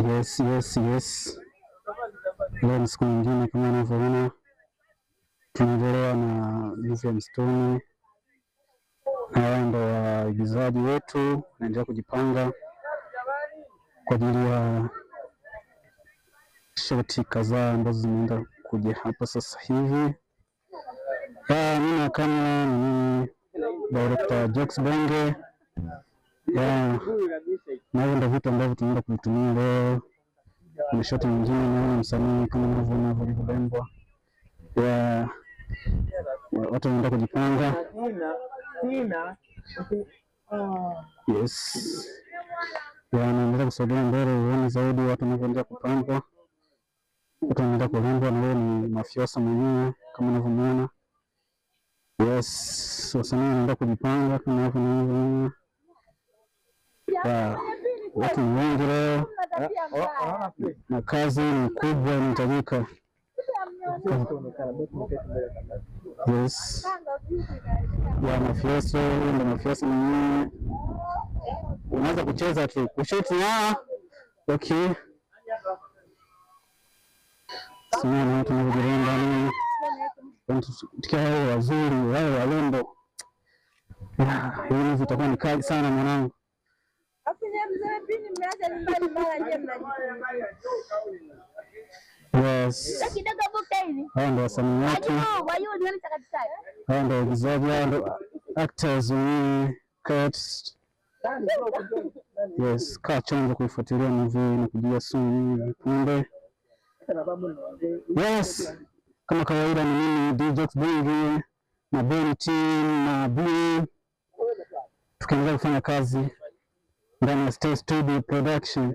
Yes. Leo ni siku nyingine kama unavyoona, tunaendelea na Mizi ya Msituni. Hawa ndo waigizaji wetu, naendelea kujipanga kwa ajili ya shoti kadhaa ambazo zinaenda kuja hapa sasa hivi. Mimi kama ni director Jax Benge, na hiyo ndio vitu ambavyo tunaenda kuvitumia leo. Ni shoti nyingine, naona msanii kama unavyoona alivyobembwa. Watu wanaenda kujipanga. Yes. Naendelea kusogea mbele uone zaidi watu wanavyoendelea kupangwa. Watu wanaenda kulembwa na leo ni Mafiosa mwenyewe kama unavyomuona. Yes, wasanii wanaenda kujipanga kama unavyoona. Watu ni wengi leo na kazi ni kubwa inahitajika. Yes. Mafiosa mwenyewe. Unaweza kucheza tu, kushuti okay. Simama watu wanavyojirenga nini. Tukiwa wao wazuri, wao warembo. Hivi vitakuwa ni kali sana mwanangu. Yes. Hao ndo wasanii wetu. Hao ndo waigizaji, hao ndo actors wenyewe. Yes, kaa chonjo kuifuatilia movie na kujua soon punde. Yes, kama kawaida ni mimi DJ Benge na Ben Team na Blue, tukiendelea kufanya kazi ndani ya Stay Studio Production.